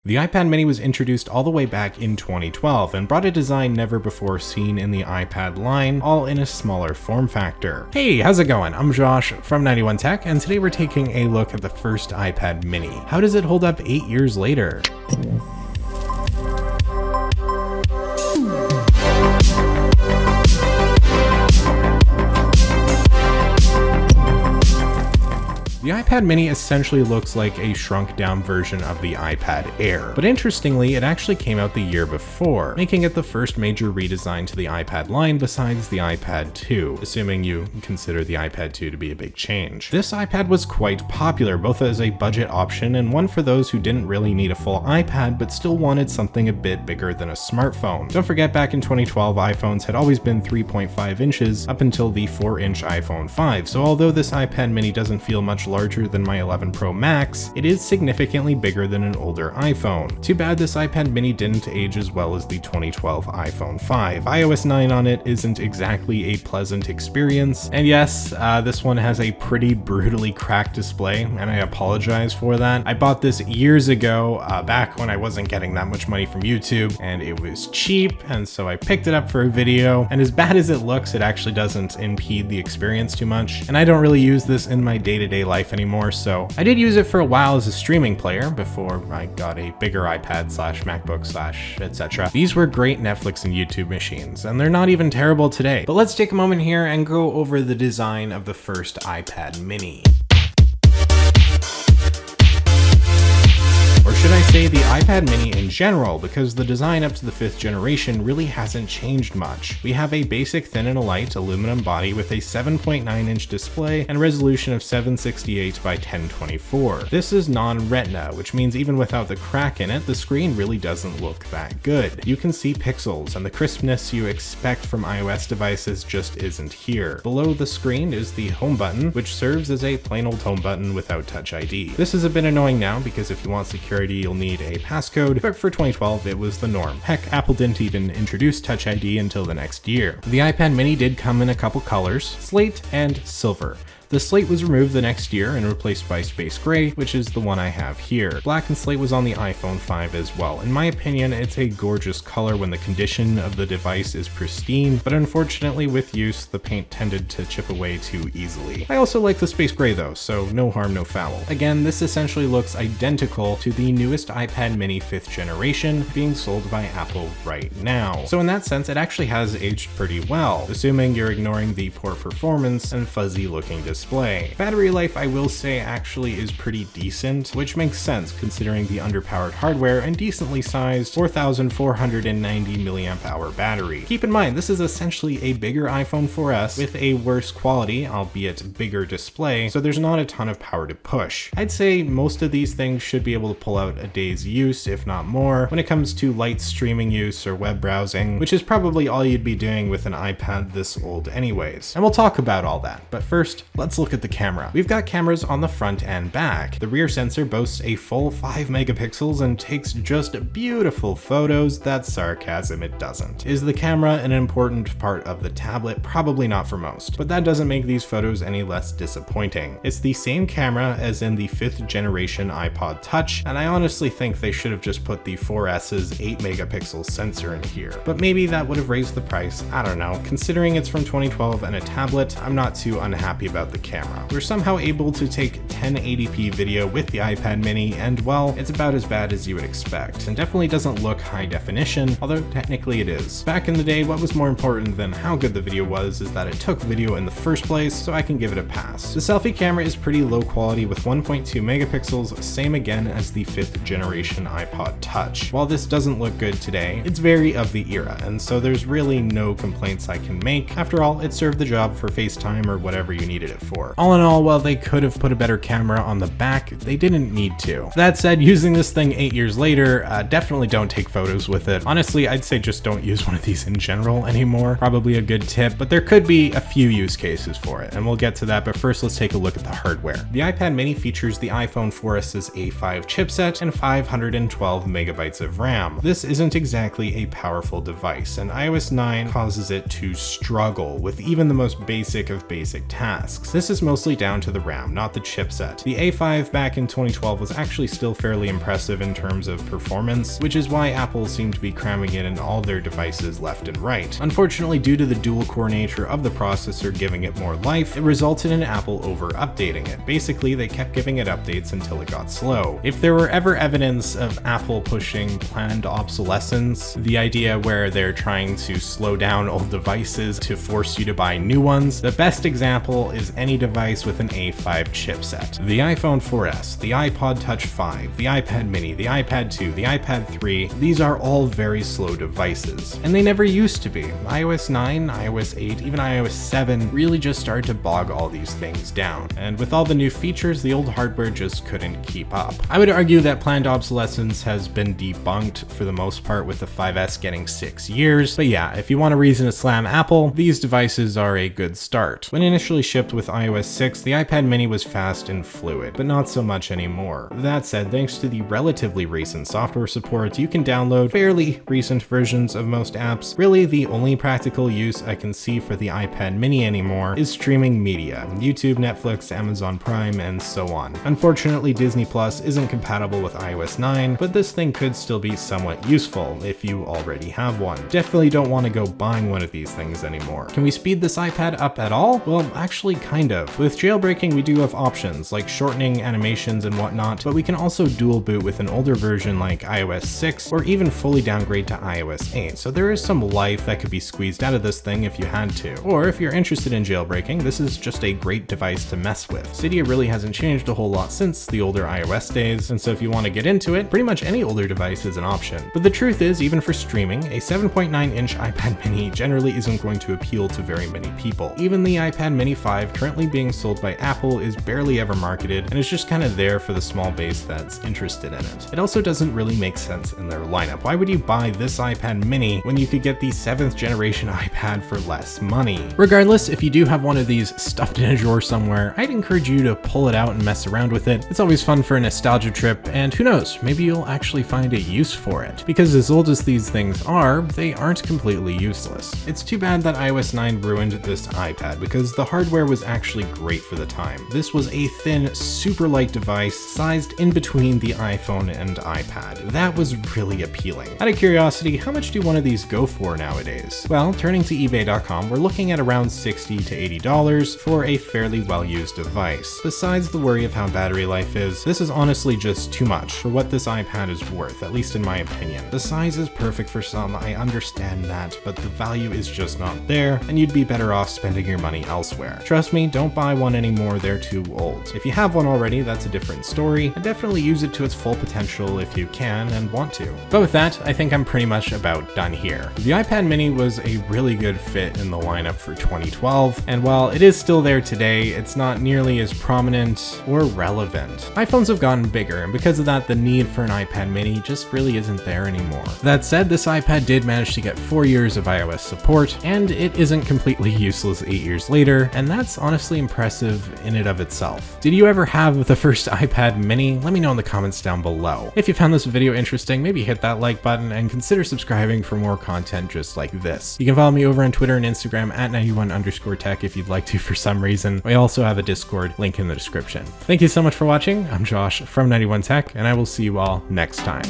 The iPad mini was introduced all the way back in 2012 and brought a design never before seen in the iPad line, all in a smaller form factor. Hey, how's it going? I'm Josh from 91 Tech, and today we're taking a look at the first iPad mini. How does it hold up 8 years later? The iPad mini essentially looks like a shrunk down version of the iPad Air, but interestingly, it actually came out the year before, making it the first major redesign to the iPad line besides the iPad 2, assuming you consider the iPad 2 to be a big change. This iPad was quite popular, both as a budget option and one for those who didn't really need a full iPad but still wanted something a bit bigger than a smartphone. Don't forget, back in 2012, iPhones had always been 3.5 inches up until the 4-inch iPhone 5, so although this iPad mini doesn't feel much larger than my 11 Pro Max, it is significantly bigger than an older iPhone. Too bad this iPad mini didn't age as well as the 2012 iPhone 5. iOS 9 on it isn't exactly a pleasant experience, and yes, this one has a pretty brutally cracked display, and I apologize for that. I bought this years ago, back when I wasn't getting that much money from YouTube, and it was cheap, and so I picked it up for a video, and as bad as it looks, it actually doesn't impede the experience too much, and I don't really use this in my day-to-day life anymore, so I did use it for a while as a streaming player before I got a bigger iPad slash MacBook slash etc. These were great Netflix and YouTube machines, and they're not even terrible today. But let's take a moment here and go over the design of the first iPad mini. Or should I say the iPad mini in general, because the design up to the 5th generation really hasn't changed much. We have a basic thin and light aluminum body with a 7.9-inch display and a resolution of 768 by 1024. This is non-retina, which means even without the crack in it, the screen really doesn't look that good. You can see pixels, and the crispness you expect from iOS devices just isn't here. Below the screen is the home button, which serves as a plain old home button without Touch ID. This is a bit annoying now, because if you want security, you'll need a passcode, but for 2012 it was the norm. Heck, Apple didn't even introduce Touch ID until the next year. The iPad mini did come in a couple colors, slate and silver. The slate was removed the next year and replaced by space gray, which is the one I have here. Black and slate was on the iPhone 5 as well. In my opinion, it's a gorgeous color when the condition of the device is pristine, but unfortunately with use, the paint tended to chip away too easily. I also like the space gray though, so no harm, no foul. Again, this essentially looks identical to the newest iPad mini 5th generation being sold by Apple right now. So in that sense, it actually has aged pretty well, assuming you're ignoring the poor performance and fuzzy looking display. Battery life, I will say, actually is pretty decent, which makes sense considering the underpowered hardware and decently sized 4,490 mAh battery. Keep in mind, this is essentially a bigger iPhone 4S with a worse quality, albeit bigger display, so there's not a ton of power to push. I'd say most of these things should be able to pull out a day's use, if not more, when it comes to light streaming use or web browsing, which is probably all you'd be doing with an iPad this old anyways. And we'll talk about all that, but first, let's look at the camera. We've got cameras on the front and back. The rear sensor boasts a full 5 megapixels and takes just beautiful photos. That's sarcasm, it doesn't. Is the camera an important part of the tablet? Probably not for most, but that doesn't make these photos any less disappointing. It's the same camera as in the 5th generation iPod Touch, and I honestly think they should have just put the 4S's 8 megapixel sensor in here. But maybe that would have raised the price, I don't know. Considering it's from 2012 and a tablet, I'm not too unhappy about the camera. We're somehow able to take 1080p video with the iPad mini, and well, it's about as bad as you would expect, and definitely doesn't look high definition, although technically it is. Back in the day, what was more important than how good the video was is that it took video in the first place, so I can give it a pass. The selfie camera is pretty low quality with 1.2 megapixels, same again as the 5th generation iPod Touch. While this doesn't look good today, it's very of the era, and so there's really no complaints I can make. After all, it served the job for FaceTime or whatever you needed it for. All in all, while they could have put a better camera on the back, they didn't need to. That said, using this thing 8 years later, definitely don't take photos with it. Honestly, I'd say just don't use one of these in general anymore. Probably a good tip, but there could be a few use cases for it, and we'll get to that, but first let's take a look at the hardware. The iPad mini features the iPhone 4S's A5 chipset and 512 megabytes of RAM. This isn't exactly a powerful device, and iOS 9 causes it to struggle with even the most basic of basic tasks. This This is mostly down to the RAM, not the chipset. The A5 back in 2012 was actually still fairly impressive in terms of performance, which is why Apple seemed to be cramming it in all their devices left and right. Unfortunately, due to the dual-core nature of the processor giving it more life, it resulted in Apple over-updating it. Basically, they kept giving it updates until it got slow. If there were ever evidence of Apple pushing planned obsolescence, the idea where they're trying to slow down old devices to force you to buy new ones, the best example is any device with an A5 chipset. The iPhone 4S, the iPod Touch 5, the iPad mini, the iPad 2, the iPad 3, these are all very slow devices. And they never used to be. iOS 9, iOS 8, even iOS 7 really just started to bog all these things down. And with all the new features, the old hardware just couldn't keep up. I would argue that planned obsolescence has been debunked for the most part, with the 5S getting 6 years. But yeah, if you want a reason to slam Apple, these devices are a good start. When initially shipped with iOS 6, the iPad mini was fast and fluid, but not so much anymore. That said, thanks to the relatively recent software support, you can download fairly recent versions of most apps. Really, the only practical use I can see for the iPad mini anymore is streaming media, YouTube, Netflix, Amazon Prime, and so on. Unfortunately, Disney Plus isn't compatible with iOS 9, but this thing could still be somewhat useful if you already have one. Definitely don't want to go buying one of these things anymore. Can we speed this iPad up at all? Well, actually kind of. With jailbreaking, we do have options like shortening animations and whatnot, but we can also dual boot with an older version like iOS 6 or even fully downgrade to iOS 8. So there is some life that could be squeezed out of this thing if you had to. Or if you're interested in jailbreaking, this is just a great device to mess with. Cydia really hasn't changed a whole lot since the older iOS days, and so if you want to get into it, pretty much any older device is an option. But the truth is, even for streaming, a 7.9-inch iPad mini generally isn't going to appeal to very many people. Even the iPad mini 5 currently being sold by Apple is barely ever marketed, and is just kind of there for the small base that's interested in it. It also doesn't really make sense in their lineup. Why would you buy this iPad mini when you could get the 7th generation iPad for less money? Regardless, if you do have one of these stuffed in a drawer somewhere, I'd encourage you to pull it out and mess around with it. It's always fun for a nostalgia trip, and who knows, maybe you'll actually find a use for it. Because as old as these things are, they aren't completely useless. It's too bad that iOS 9 ruined this iPad, because the hardware was actually great for the time. This was a thin, super light device sized in between the iPhone and iPad. That was really appealing. Out of curiosity, how much do one of these go for nowadays? Well, turning to eBay.com, we're looking at around $60 to $80 for a fairly well-used device. Besides the worry of how battery life is, this is honestly just too much for what this iPad is worth, at least in my opinion. The size is perfect for some, I understand that, but the value is just not there, and you'd be better off spending your money elsewhere. Trust me, don't buy one anymore, they're too old. If you have one already, that's a different story, and definitely use it to its full potential if you can and want to. But with that, I think I'm pretty much about done here. The iPad mini was a really good fit in the lineup for 2012, and while it is still there today, it's not nearly as prominent or relevant. iPhones have gotten bigger, and because of that, the need for an iPad mini just really isn't there anymore. That said, this iPad did manage to get 4 years of iOS support, and it isn't completely useless 8 years later, and that's honestly impressive in and of itself. Did you ever have the first iPad mini? Let me know in the comments down below. If you found this video interesting, maybe hit that like button and consider subscribing for more content just like this. You can follow me over on Twitter and Instagram at 91_tech if you'd like to for some reason. We also have a Discord link in the description. Thank you so much for watching. I'm Josh from 91tech, and I will see you all next time.